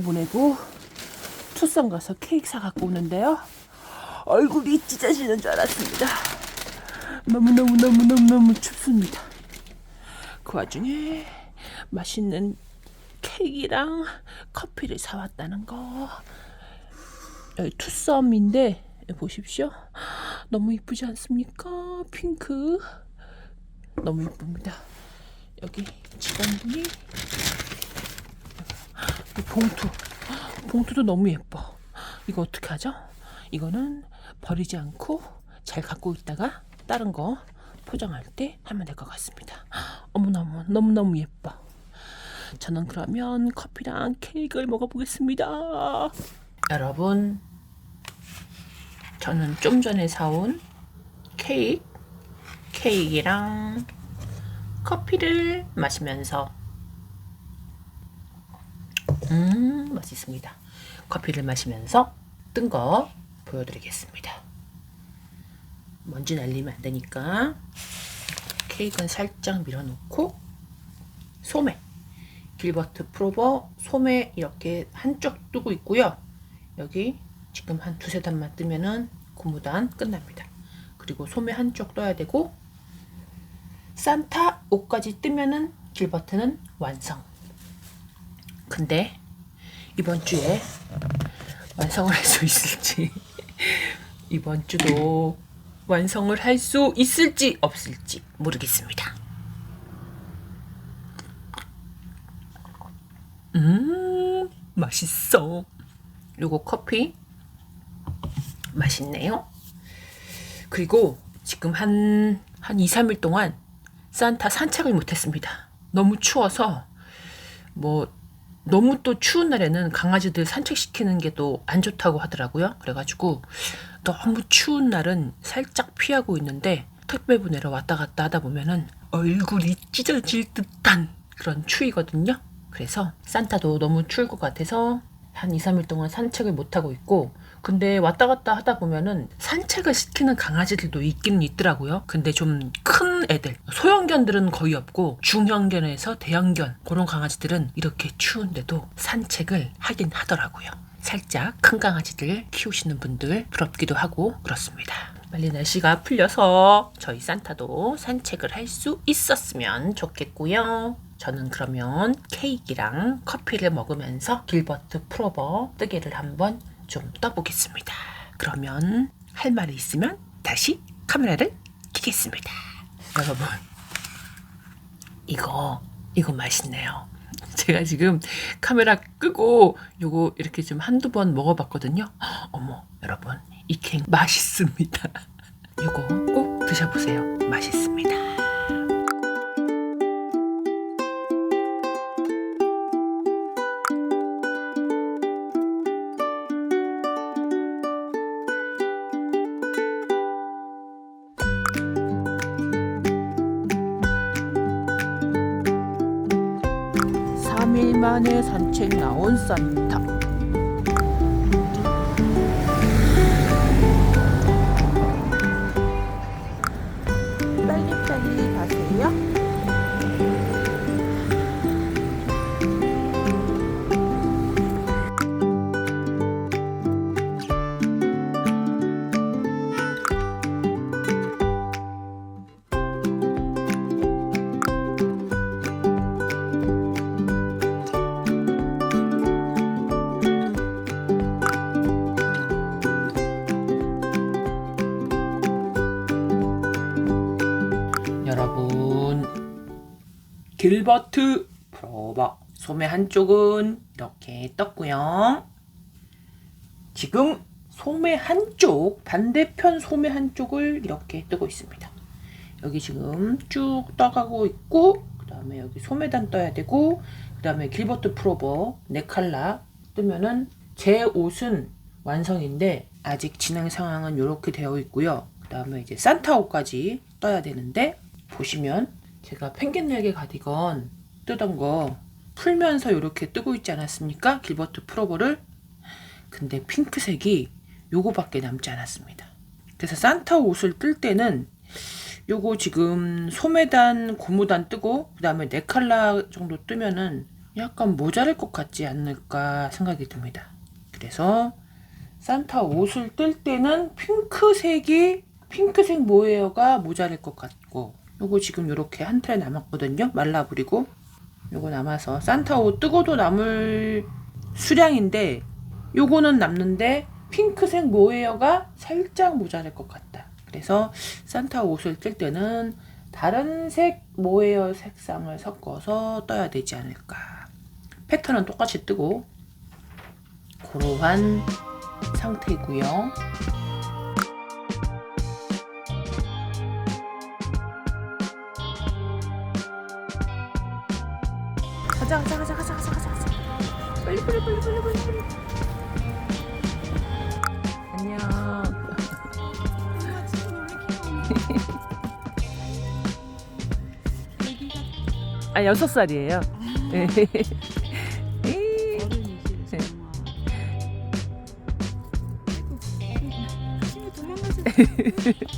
보내고 투썸 가서 케이크 사갖고 오는데요. 얼굴이 찢어지는 줄 알았습니다. 너무 춥습니다. 그 와중에 맛있는 케이크랑 커피를 사왔다는 거. 여기 투썸인데 보십시오. 너무 이쁘지 않습니까? 핑크 너무 이쁩니다. 여기 직원분이 봉투도 너무 예뻐. 이거 어떻게 하죠? 이거는 버리지 않고 잘 갖고 있다가 다른 거 포장할 때 하면 될 것 같습니다. 어머나 너무너무 예뻐. 저는 그러면 커피랑 케이크를 먹어보겠습니다. 여러분, 저는 좀 전에 사온 케이크랑 커피를 마시면서 맛있습니다. 커피를 마시면서 뜬 거 보여드리겠습니다. 먼지 날리면 안 되니까 케이크는 살짝 밀어놓고 소매, 길버트 프로버 소매 이렇게 한쪽 뜨고 있고요. 여기 지금 한 두세 단만 뜨면은 고무단 끝납니다. 그리고 소매 한쪽 떠야 되고 산타 옷까지 뜨면은 길버트는 완성. 근데 이번 주에 완성을 할 수 있을지, 이번 주도 완성을 할 수 있을지 없을지 모르겠습니다. 맛있어. 요거 커피 맛있네요. 그리고 지금 한 2, 3일 동안 산타 산책을 못했습니다. 너무 추워서. 너무 또 추운 날에는 강아지들 산책시키는 게 또 안 좋다고 하더라고요. 그래가지고 너무 추운 날은 살짝 피하고 있는데 택배 보내러 왔다 갔다 하다 보면은 얼굴이 찢어질 듯한 그런 추위거든요. 그래서 산타도 너무 추울 것 같아서 한 2, 3일 동안 산책을 못하고 있고, 근데 왔다 갔다 하다 보면은 산책을 시키는 강아지들도 있기는 있더라고요. 근데 좀 큰 애들, 소형견들은 거의 없고 중형견에서 대형견 그런 강아지들은 이렇게 추운데도 산책을 하긴 하더라고요. 살짝 큰 강아지들 키우시는 분들 부럽기도 하고 그렇습니다. 빨리 날씨가 풀려서 저희 산타도 산책을 할 수 있었으면 좋겠고요. 저는 그러면 케이크랑 커피를 먹으면서 길버트 프로버 뜨개를 한번 좀 떠보겠습니다. 그러면 할 말이 있으면 다시 카메라를 켜겠습니다. 여러분, 이거 맛있네요. 제가 지금 카메라 끄고 요거 이렇게 좀 한두 번 먹어봤거든요. 어머, 여러분, 이 케이크 맛있습니다. 요거 꼭 드셔보세요. 맛있습니다. (3일) 만에 산책 나온 산타. 빨리빨리 가세요. 여러분, 길버트 프로버 소매 한쪽은 이렇게 떴고요. 지금 소매 한쪽, 반대편 소매 한쪽을 이렇게 뜨고 있습니다. 여기 지금 쭉 떠가고 있고, 그 다음에 여기 소매단 떠야 되고, 그 다음에 길버트 프로버 4칼라 뜨면은 제 옷은 완성인데 아직 진행 상황은 이렇게 되어 있고요. 그 다음에 이제 산타 옷까지 떠야 되는데, 보시면 제가 펭귄 날개 가디건 뜨던 거 풀면서 이렇게 뜨고 있지 않았습니까? 길버트 프로버를. 근데 핑크색이 요거밖에 남지 않았습니다. 그래서 산타 옷을 뜰 때는 요거 지금 소매단, 고무단 뜨고 그 다음에 4칼라 정도 뜨면은 약간 모자랄 것 같지 않을까 생각이 듭니다. 그래서 산타 옷을 뜰 때는 핑크색 모헤어가 모자랄 것 같고, 요거 지금 요렇게 한 트레 남았거든요. 말라버리고 요거 남아서 산타 옷 뜨고도 남을 수량인데, 요거는 남는데 핑크색 모헤어가 살짝 모자랄 것 같다. 그래서 산타 옷을 뜰 때는 다른 색 모헤어 색상을 섞어서 떠야 되지 않을까. 패턴은 똑같이 뜨고 그러한 상태고요. 가자. 빨리. 안녕. 아, 6살이에요.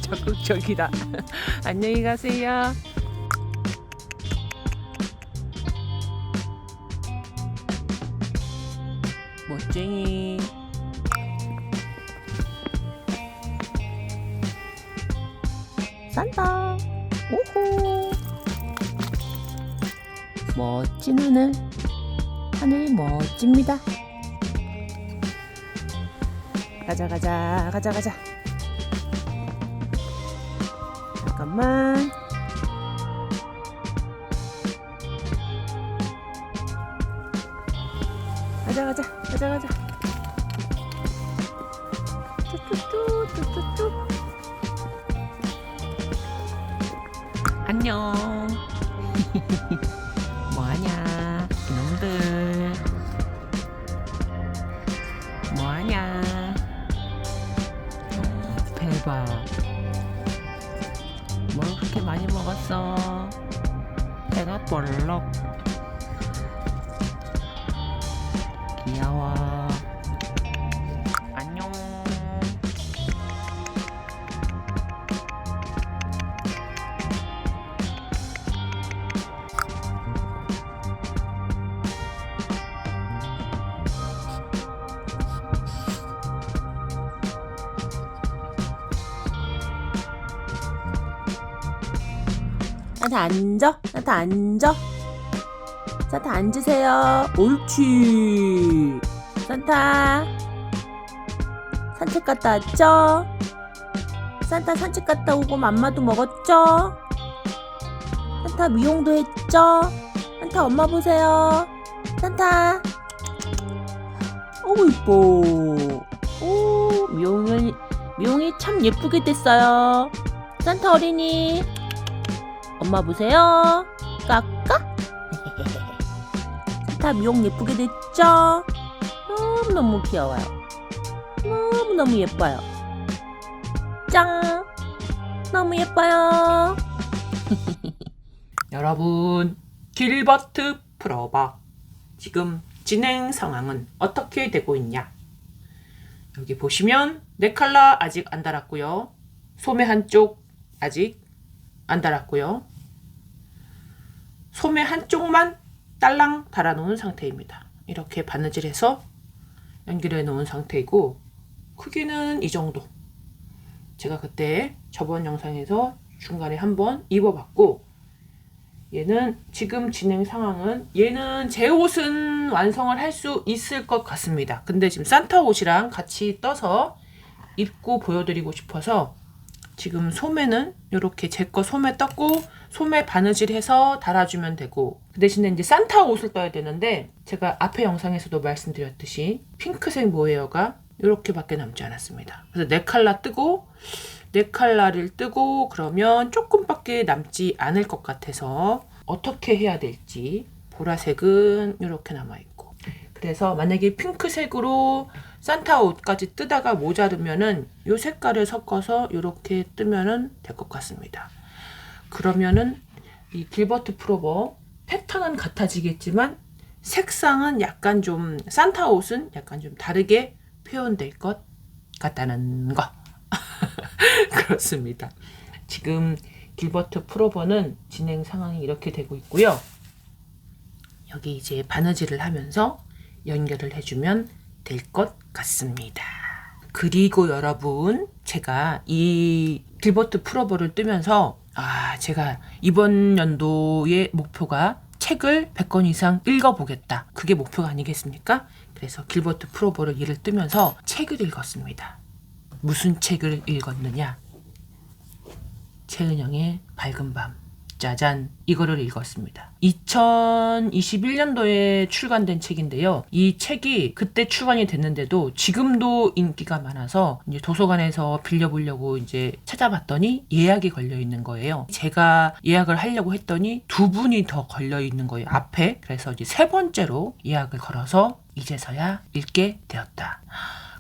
적극적이다. 안녕히 가세요. 멋쟁이. 산타. 오호. 멋진 하늘. 하늘이 멋집니다. 가자. 잠깐만. 가자. 뚜뚜뚜. 안녕. 뭐하냐, 이놈들. 뭐하냐. 대박. 뭘 그렇게 많이 먹었어? 배가 볼록. 귀여워. 안녕. 산타 앉아. 산타 앉으세요. 옳지. 산타 산책 갔다 왔죠? 산타 산책 갔다 오고 맘마도 먹었죠? 산타 미용도 했죠? 산타 엄마 보세요. 산타. 어우 이뻐. 오, 미용이 참 예쁘게 됐어요. 산타 어린이 엄마 보세요. 까까. 산타 미용 예쁘게 됐죠? 너무너무 귀여워요. 너무너무 예뻐요. 짱. 너무 예뻐요. 여러분, 길버트 풀어봐. 지금 진행 상황은 어떻게 되고 있냐? 여기 보시면 4칼라 아직 안 달았고요. 소매 한쪽 아직 안 달았고요. 소매 한쪽만 딸랑 달아놓은 상태입니다. 이렇게 바느질해서 연결해 놓은 상태이고, 크기는 이 정도. 제가 그때 저번 영상에서 중간에 한번 입어봤고, 얘는 지금 진행 상황은, 얘는 제 옷은 완성을 할 수 있을 것 같습니다. 근데 지금 산타 옷이랑 같이 떠서 입고 보여드리고 싶어서 지금 소매는 이렇게 제 거 소매 떴고, 소매 바느질해서 달아주면 되고, 그 대신에 이제 산타 옷을 떠야 되는데, 제가 앞에 영상에서도 말씀드렸듯이 핑크색 모헤어가 이렇게밖에 남지 않았습니다. 그래서 4칼라 뜨고, 4칼라를 뜨고 그러면 조금밖에 남지 않을 것 같아서 어떻게 해야 될지. 보라색은 이렇게 남아있고, 그래서 만약에 핑크색으로 산타 옷까지 뜨다가 모자르면은 이 색깔을 섞어서 이렇게 뜨면은 될 것 같습니다. 그러면은 이 길버트 풀오버 패턴은 같아지겠지만 색상은 약간 좀, 산타 옷은 약간 좀 다르게 표현될 것 같다는 거. 그렇습니다. 지금 길버트 풀오버는 진행 상황이 이렇게 되고 있고요. 여기 이제 바느질을 하면서 연결을 해주면 될 것 같습니다. 그리고 여러분, 제가 이 길버트 프로버를 뜨면서 제가 이번 연도의 목표가 책을 100권 이상 읽어보겠다. 그게 목표가 아니겠습니까? 그래서 길버트 프로버를 이를 뜨면서 책을 읽었습니다. 무슨 책을 읽었느냐? 최은영의 밝은 밤. 짜잔, 이거를 읽었습니다. 2021년도에 출간된 책인데요. 이 책이 그때 출간이 됐는데도 지금도 인기가 많아서 이제 도서관에서 빌려보려고 이제 찾아봤더니 예약이 걸려 있는 거예요. 제가 예약을 하려고 했더니 2분이 더 걸려 있는 거예요, 앞에. 그래서 이제 3번째로 예약을 걸어서 이제서야 읽게 되었다.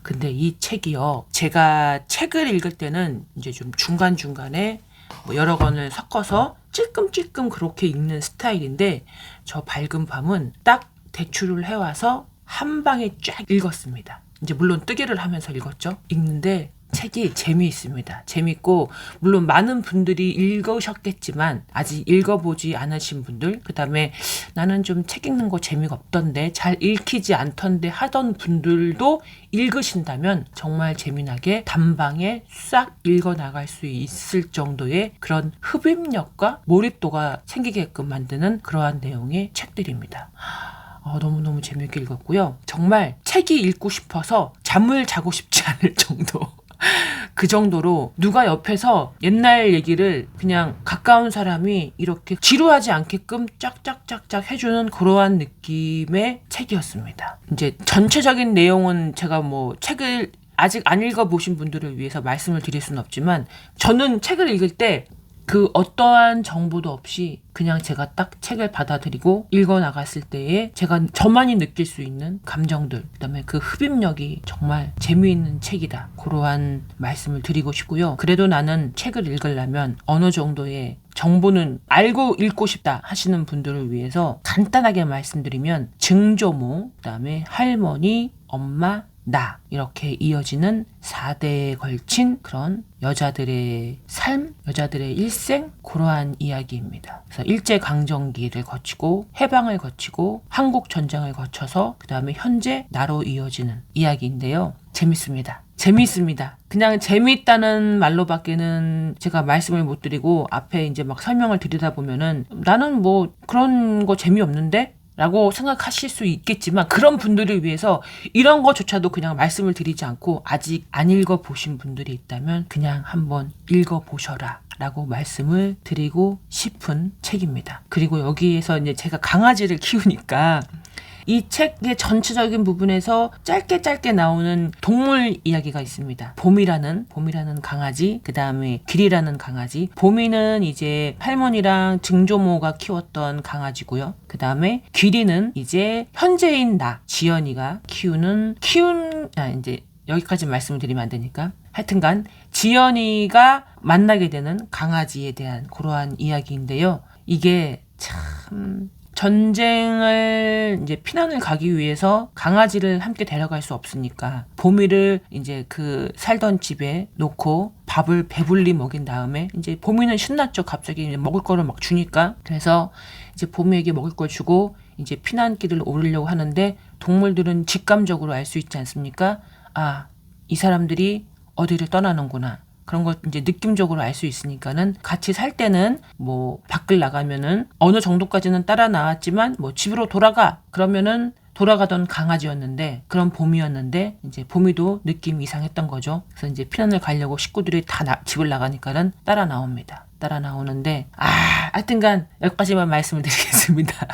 근데 이 책이요, 제가 책을 읽을 때는 이제 좀 중간중간에 뭐 여러 권을 섞어서 찔끔찔끔 그렇게 읽는 스타일인데, 저 밝은 밤은 딱 대출을 해와서 한 방에 쫙 읽었습니다. 이제 물론 뜨개를 하면서 읽었죠. 읽는데 책이 재미있습니다. 재밌고, 물론 많은 분들이 읽으셨겠지만 아직 읽어보지 않으신 분들, 그 다음에 나는 좀 책 읽는 거 재미가 없던데, 잘 읽히지 않던데 하던 분들도 읽으신다면 정말 재미나게 단방에 싹 읽어나갈 수 있을 정도의 그런 흡입력과 몰입도가 생기게끔 만드는 그러한 내용의 책들입니다. 너무너무 재미있게 읽었고요. 정말 책이 읽고 싶어서 잠을 자고 싶지 않을 정도. 그 정도로 누가 옆에서 옛날 얘기를 그냥 가까운 사람이 이렇게 지루하지 않게끔 짝짝짝짝 해주는 그러한 느낌의 책이었습니다. 이제 전체적인 내용은 제가 뭐 책을 아직 안 읽어보신 분들을 위해서 말씀을 드릴 수는 없지만, 저는 책을 읽을 때 그 어떠한 정보도 없이 그냥 제가 딱 책을 받아들이고 읽어 나갔을 때에 제가 저만이 느낄 수 있는 감정들, 그다음에 그 흡입력이 정말 재미있는 책이다. 그러한 말씀을 드리고 싶고요. 그래도 나는 책을 읽으려면 어느 정도의 정보는 알고 읽고 싶다 하시는 분들을 위해서 간단하게 말씀드리면, 증조모, 그다음에 할머니, 엄마, 나, 이렇게 이어지는 4대에 걸친 그런 여자들의 삶, 여자들의 일생, 그러한 이야기입니다. 그래서 일제강점기를 거치고 해방을 거치고 한국 전쟁을 거쳐서 그 다음에 현재 나로 이어지는 이야기인데요. 재밌습니다. 재밌습니다. 그냥 재미있다는 말로밖에는 제가 말씀을 못 드리고, 앞에 이제 막 설명을 드리다 보면은 나는 뭐 그런 거 재미없는데? 라고 생각하실 수 있겠지만, 그런 분들을 위해서 이런 거조차도 그냥 말씀을 드리지 않고, 아직 안 읽어보신 분들이 있다면 그냥 한번 읽어보셔라 라고 말씀을 드리고 싶은 책입니다. 그리고 여기에서 이제 제가 강아지를 키우니까 이 책의 전체적인 부분에서 짧게 나오는 동물 이야기가 있습니다. 봄이라는 강아지, 그 다음에 길이라는 강아지. 봄이는 이제 할머니랑 증조모가 키웠던 강아지고요. 그 다음에 길이는 이제 현재인 나, 지연이가 이제 여기까지 말씀을 드리면 안 되니까. 하여튼간 지연이가 만나게 되는 강아지에 대한 그러한 이야기인데요. 이게 참, 전쟁을 이제 피난을 가기 위해서 강아지를 함께 데려갈 수 없으니까 보미를 이제 그 살던 집에 놓고 밥을 배불리 먹인 다음에, 이제 보미는 신났죠. 갑자기 이제 먹을 거를 막 주니까. 그래서 이제 보미에게 먹을 걸 주고 이제 피난길을 오르려고 하는데, 동물들은 직감적으로 알 수 있지 않습니까? 이 사람들이 어디를 떠나는구나. 그런 걸 이제 느낌적으로 알 수 있으니까는, 같이 살 때는 뭐 밖을 나가면은 어느 정도까지는 따라 나왔지만, 뭐 집으로 돌아가 그러면은 돌아가던 강아지였는데, 그런 봄이었는데 이제 봄이도 느낌이 이상했던 거죠. 그래서 이제 피난을 가려고 식구들이 다 집을 나가니까는 따라 나옵니다. 따라 나오는데 하여튼간 여기까지만 말씀을 드리겠습니다.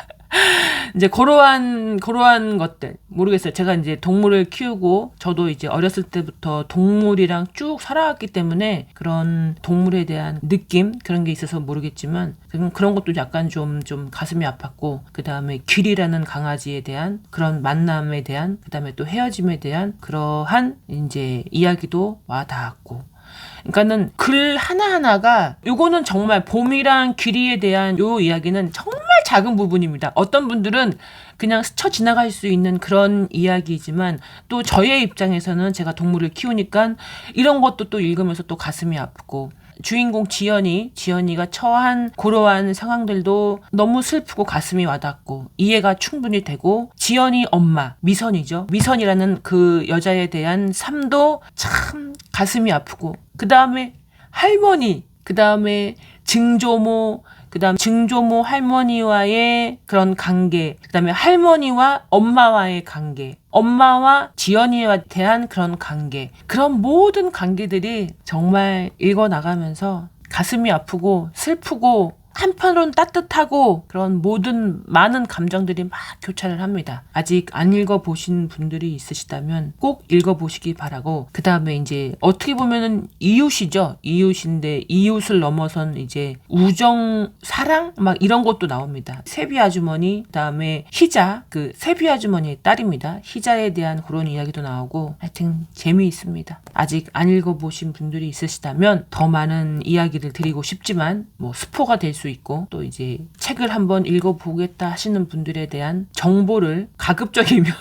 이제 그러한 것들 모르겠어요. 제가 이제 동물을 키우고, 저도 이제 어렸을 때부터 동물이랑 쭉 살아왔기 때문에 그런 동물에 대한 느낌, 그런 게 있어서 모르겠지만, 그런 것도 약간 좀 가슴이 아팠고, 그 다음에 길이라는 강아지에 대한 그런 만남에 대한, 그 다음에 또 헤어짐에 대한 그러한 이제 이야기도 와 닿았고, 그러니까는 글 하나하나가, 요거는 정말 봄이랑 길이에 대한 요 이야기는 정말 작은 부분입니다. 어떤 분들은 그냥 스쳐 지나갈 수 있는 그런 이야기이지만, 또 저의 입장에서는 제가 동물을 키우니까 이런 것도 또 읽으면서 또 가슴이 아프고, 주인공 지연이가 처한 고러한 상황들도 너무 슬프고 가슴이 와닿고 이해가 충분히 되고, 지연이 엄마 미선이죠. 미선이라는 그 여자에 대한 삶도 참 가슴이 아프고, 그 다음에 할머니, 그 다음에 증조모, 그 다음 증조모 할머니와의 그런 관계, 그 다음에 할머니와 엄마와의 관계, 엄마와 지연이에 대한 그런 관계, 그런 모든 관계들이 정말 읽어나가면서 가슴이 아프고 슬프고 한편으로는 따뜻하고, 그런 모든 많은 감정들이 막 교차를 합니다. 아직 안 읽어보신 분들이 있으시다면 꼭 읽어보시기 바라고, 그 다음에 이제 어떻게 보면은 이웃이죠. 이웃인데 이웃을 넘어선 이제 우정, 사랑 막 이런 것도 나옵니다. 세비 아주머니, 그 다음에 희자, 그 세비 아주머니의 딸입니다. 희자에 대한 그런 이야기도 나오고, 하여튼 재미있습니다. 아직 안 읽어보신 분들이 있으시다면 더 많은 이야기를 드리고 싶지만 뭐 스포가 될 수 있고, 또 이제 책을 한번 읽어보겠다 하시는 분들에 대한 정보를 가급적이면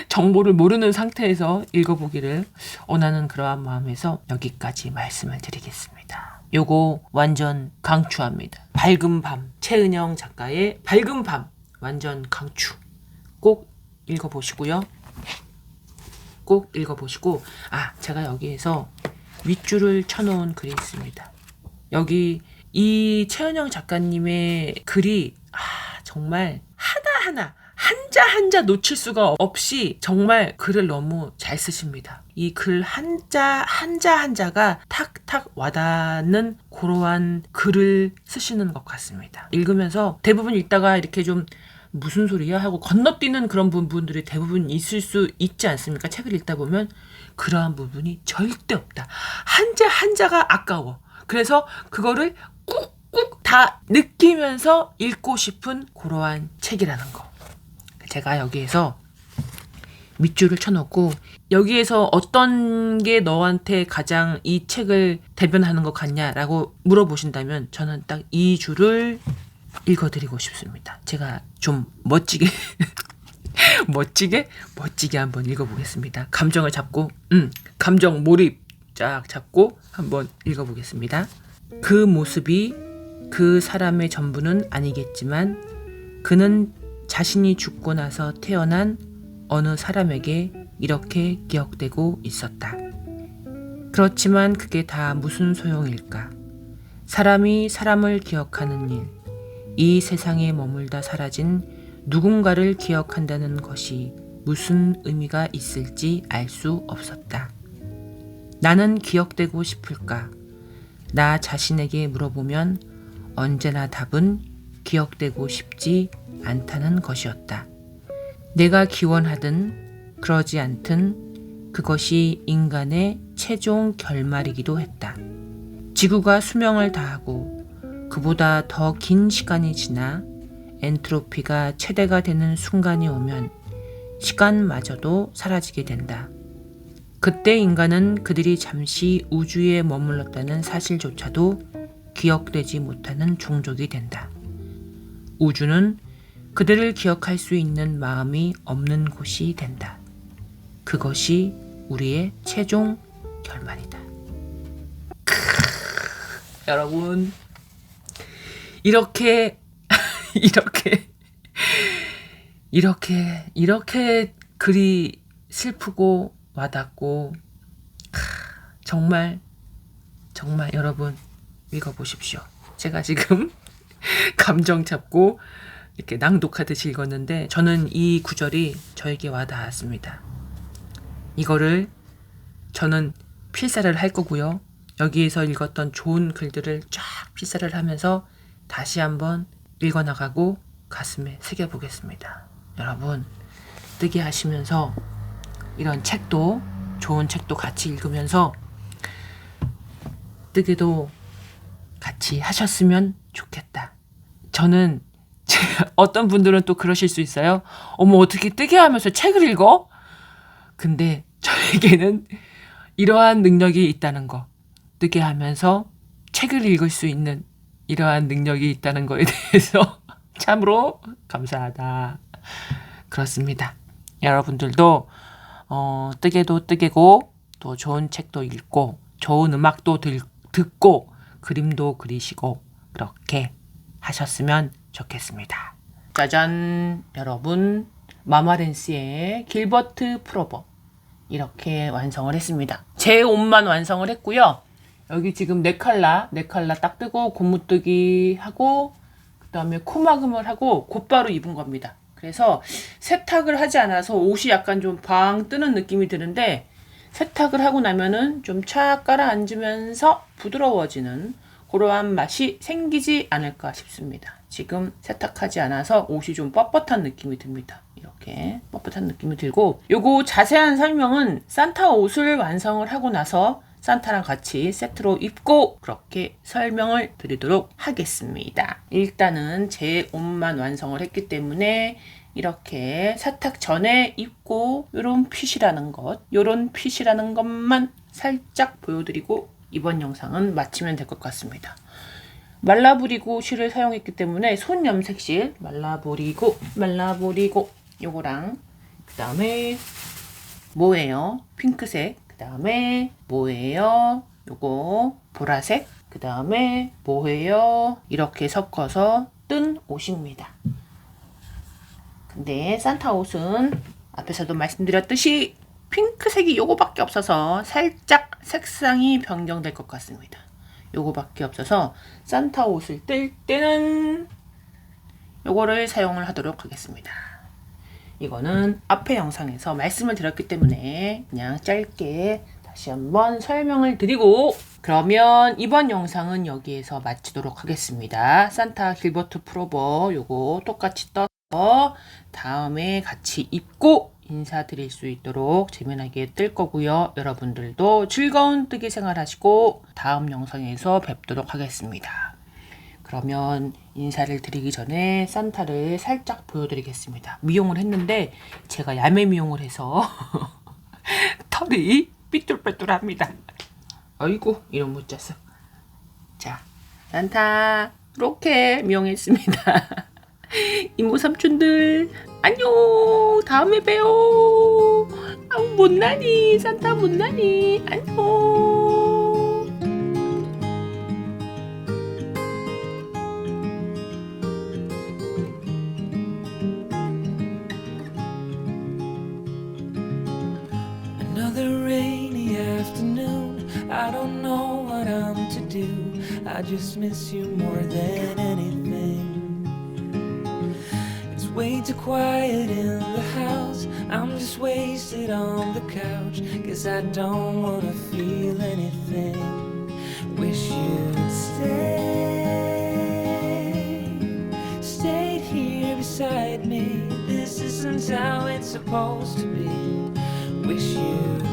정보를 모르는 상태에서 읽어보기를 원하는 그러한 마음에서 여기까지 말씀을 드리겠습니다. 요거 완전 강추합니다. 밝은 밤, 최은영 작가의 밝은 밤 완전 강추. 꼭 읽어보시고요. 꼭 읽어보시고, 제가 여기에서 윗줄을 쳐놓은 글이 있습니다. 여기 이 최은영 작가님의 글이 정말 하나하나 한자 놓칠 수가 없이 정말 글을 너무 잘 쓰십니다. 이 글 한자가 탁탁 와닿는 그러한 글을 쓰시는 것 같습니다. 읽으면서 대부분 읽다가 이렇게 좀 무슨 소리야 하고 건너뛰는 그런 부분들이 대부분 있을 수 있지 않습니까? 책을 읽다 보면 그러한 부분이 절대 없다. 한자가 아까워. 그래서 그거를 꾹꾹 다 느끼면서 읽고 싶은 그러한 책이라는 거. 제가 여기에서 밑줄을 쳐놓고, 여기에서 어떤 게 너한테 가장 이 책을 대변하는 것 같냐라고 물어보신다면 저는 딱 이 줄을 읽어드리고 싶습니다. 제가 좀 멋지게 한번 읽어보겠습니다. 감정을 잡고 감정 몰입 쫙 잡고 한번 읽어보겠습니다. 그 모습이 그 사람의 전부는 아니겠지만 그는 자신이 죽고 나서 태어난 어느 사람에게 이렇게 기억되고 있었다. 그렇지만 그게 다 무슨 소용일까? 사람이 사람을 기억하는 일, 이 세상에 머물다 사라진 누군가를 기억한다는 것이 무슨 의미가 있을지 알 수 없었다. 나는 기억되고 싶을까? 나 자신에게 물어보면 언제나 답은 기억되고 싶지 않다는 것이었다. 내가 기원하든 그러지 않든 그것이 인간의 최종 결말이기도 했다. 지구가 수명을 다하고 그보다 더 긴 시간이 지나 엔트로피가 최대가 되는 순간이 오면 시간마저도 사라지게 된다. 그때 인간은 그들이 잠시 우주에 머물렀다는 사실조차도 기억되지 못하는 종족이 된다. 우주는 그들을 기억할 수 있는 마음이 없는 곳이 된다. 그것이 우리의 최종 결말이다. 여러분, 이렇게 글이 슬프고 와닿고, 정말 여러분 읽어보십시오. 제가 지금 감정 잡고 이렇게 낭독하듯이 읽었는데 저는 이 구절이 저에게 와닿았습니다. 이거를 저는 필사를 할 거고요. 여기에서 읽었던 좋은 글들을 쫙 필사를 하면서 다시 한번 읽어나가고 가슴에 새겨보겠습니다. 여러분, 뜨게 하시면서 이런 책도, 좋은 책도 같이 읽으면서 뜨개도 같이 하셨으면 좋겠다. 저는 어떤 분들은 또 그러실 수 있어요. 어머, 어떻게 뜨개 하면서 책을 읽어? 근데 저에게는 이러한 능력이 있다는 거, 뜨개 하면서 책을 읽을 수 있는 이러한 능력이 있다는 거에 대해서 참으로 감사하다. 그렇습니다. 여러분들도 뜨개도 뜨개고 또 좋은 책도 읽고 좋은 음악도 듣고 그림도 그리시고 그렇게 하셨으면 좋겠습니다. 짜잔! 여러분, 마마렌스의 길버트 프로버 이렇게 완성을 했습니다. 제 옷만 완성을 했고요. 여기 지금 4칼라 딱 뜨고 고무뜨기 하고 그 다음에 코막음을 하고 곧바로 입은 겁니다. 그래서 세탁을 하지 않아서 옷이 약간 좀 방 뜨는 느낌이 드는데 세탁을 하고 나면은 좀 착 깔아앉으면서 부드러워지는 그러한 맛이 생기지 않을까 싶습니다. 지금 세탁하지 않아서 옷이 좀 뻣뻣한 느낌이 듭니다. 이렇게 뻣뻣한 느낌이 들고, 요거 자세한 설명은 산타 옷을 완성을 하고 나서 산타랑 같이 세트로 입고 그렇게 설명을 드리도록 하겠습니다. 일단은 제 옷만 완성을 했기 때문에 이렇게 세탁 전에 입고 요런 핏이라는 것만 살짝 보여드리고 이번 영상은 마치면 될 것 같습니다. 말라브리고 실을 사용했기 때문에 손 염색실 말라브리고 요거랑 그 다음에 뭐예요? 핑크색, 그 다음에 뭐예요? 요거 보라색, 그 다음에 뭐예요? 이렇게 섞어서 뜬 옷입니다. 근데 산타 옷은 앞에서도 말씀드렸듯이 핑크색이 요거밖에 없어서 살짝 색상이 변경될 것 같습니다. 요거밖에 없어서 산타 옷을 뜰 때는 요거를 사용을 하도록 하겠습니다. 이거는 앞에 영상에서 말씀을 드렸기 때문에 그냥 짧게 다시 한번 설명을 드리고, 그러면 이번 영상은 여기에서 마치도록 하겠습니다. 산타 길버트 프로버 요거 똑같이 떠서 다음에 같이 입고 인사드릴 수 있도록 재미나게 뜰 거고요. 여러분들도 즐거운 뜨기 생활 하시고 다음 영상에서 뵙도록 하겠습니다. 그러면 인사를 드리기 전에 산타를 살짝 보여드리겠습니다. 미용을 했는데 제가 야매 미용을 해서 털이 삐뚤빼뚤합니다. 아이고 이런 못잤어. 자, 산타 이렇게 미용했습니다. 이모 삼촌들 안녕. 다음에 봬요. 못나니 산타 못나니 안녕. Another rainy afternoon, I don't know what I'm to do. I just miss you more than anything. It's way too quiet in the house, I'm just wasted on the couch, 'cause I don't wanna feel anything. Wish you'd stayed here beside me. This isn't how it's supposed to be. Wish you'd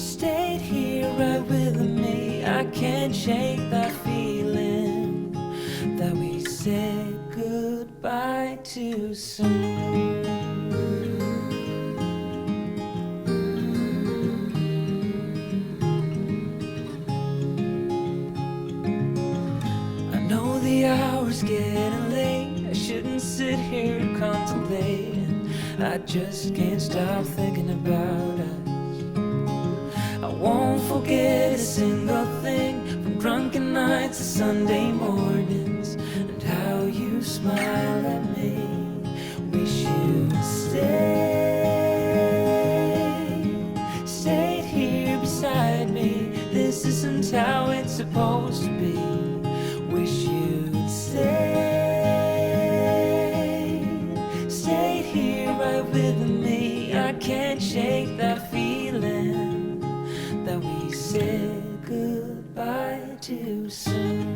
stayed here right with me. I can't shake that feeling that we said goodbye too soon. I know the hour's getting late, I shouldn't sit here contemplating. I just can't stop thinking about us. I won't forget a single thing, from drunken nights to Sunday mornings, and how you smile at me. Wish you'd stayed here beside me. This isn't how it's supposed to be. Wish you'd stayed here right with me. I can't shake that feeling that we said goodbye too soon.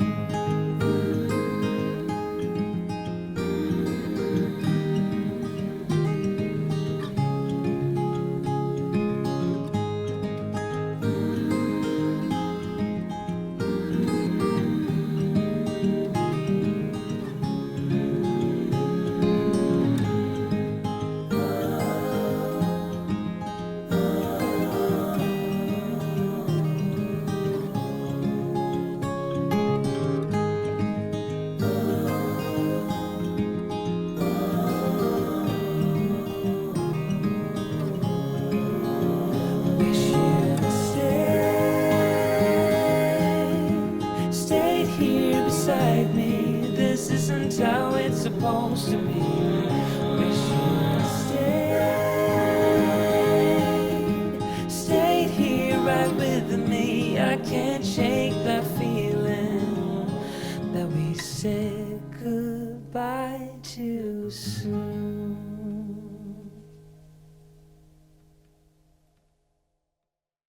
isn't how it's supposed to be. Wish you'd stayed here right with me. I can't shake that feeling that we said goodbye too soon.